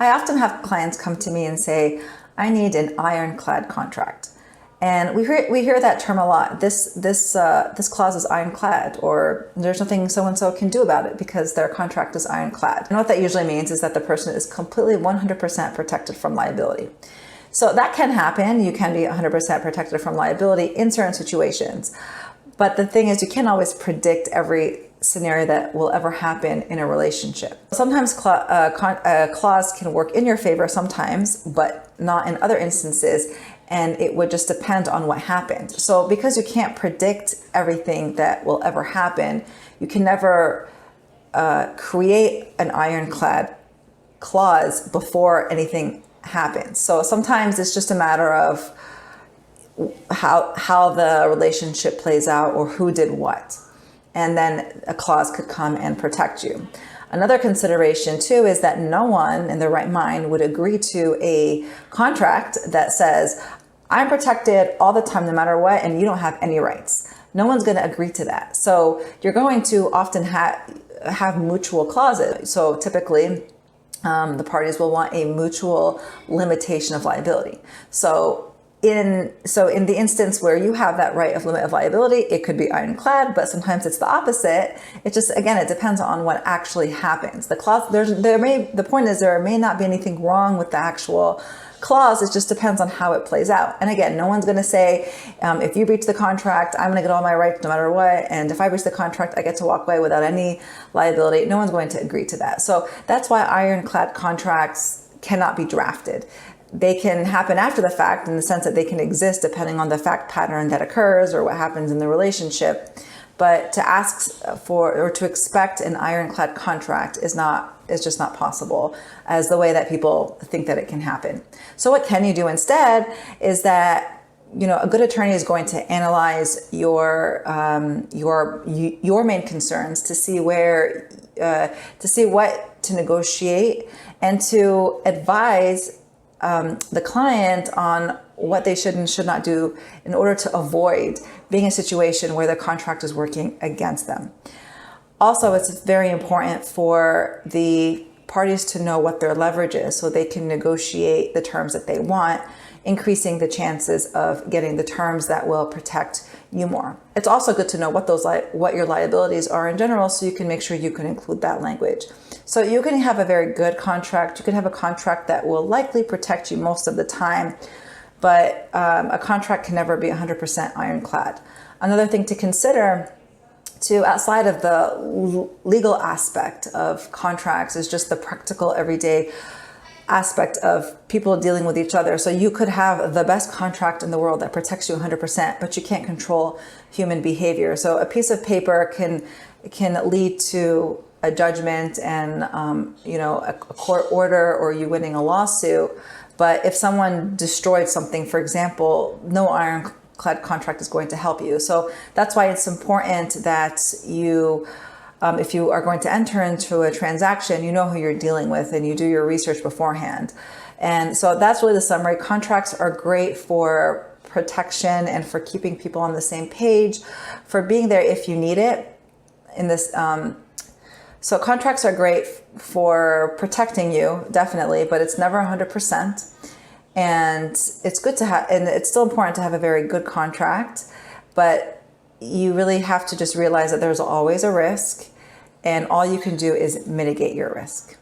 I often have clients come to me and say, I need an ironclad contract. And we hear that term a lot. This clause is ironclad, or there's nothing so-and-so can do about it because their contract is ironclad. And what that usually means is that the person is completely 100% protected from liability. So that can happen. You can be 100% protected from liability in certain situations. But the thing is, you can't always predict every scenario that will ever happen in a relationship. Sometimes a clause can work in your favor sometimes, but not in other instances. And it would just depend on what happened. So because you can't predict everything that will ever happen, you can never create an ironclad clause before anything happens. So sometimes it's just a matter of how the relationship plays out or who did what. And then a clause could come and protect you. Another consideration too is that no one in their right mind would agree to a contract that says, I'm protected all the time no matter what, and you don't have any rights. No one's going to agree to that. So you're going to often have mutual clauses. So typically, the parties will want a mutual limitation of liability. So in the instance where you have that right of limit of liability, it could be ironclad, but sometimes it's the opposite. It just, again, it depends on what actually happens. The clause, the point is there may not be anything wrong with the actual clause. It just depends on how it plays out. And again, no one's going to say, if you breach the contract, I'm going to get all my rights no matter what. And if I breach the contract, I get to walk away without any liability. No one's going to agree to that. So that's why ironclad contracts cannot be drafted. They can happen after the fact in the sense that they can exist depending on the fact pattern that occurs or what happens in the relationship. But to ask for or to expect an ironclad contract is just not possible as the way that people think that it can happen. So what can you do instead is that, a good attorney is going to analyze your main concerns to see what to negotiate and to advise the client on what they should and should not do in order to avoid being in a situation where the contract is working against them. Also, it's very important for the parties to know what their leverage is so they can negotiate the terms that they want, increasing the chances of getting the terms that will protect you more. It's also good to know what your liabilities are in general so you can make sure you can include that language. So you can have a very good contract. You can have a contract that will likely protect you most of the time, but a contract can never be 100% ironclad. Another thing to consider outside of the legal aspect of contracts is just the practical everyday aspect of people dealing with each other. So you could have the best contract in the world that protects you 100%, but you can't control human behavior. So a piece of paper can lead to a judgment and a court order or you winning a lawsuit. But if someone destroyed something, for example, no ironclad contract is going to help you. So that's why it's important that you, if you are going to enter into a transaction, you know who you're dealing with and you do your research beforehand. And so that's really the summary. Contracts are great for protection and for keeping people on the same page, for being there if you need it in this. So contracts are great for protecting you, definitely, but it's never 100%. And it's good to have, and it's still important to have a very good contract, but you really have to just realize that there's always a risk and all you can do is mitigate your risk.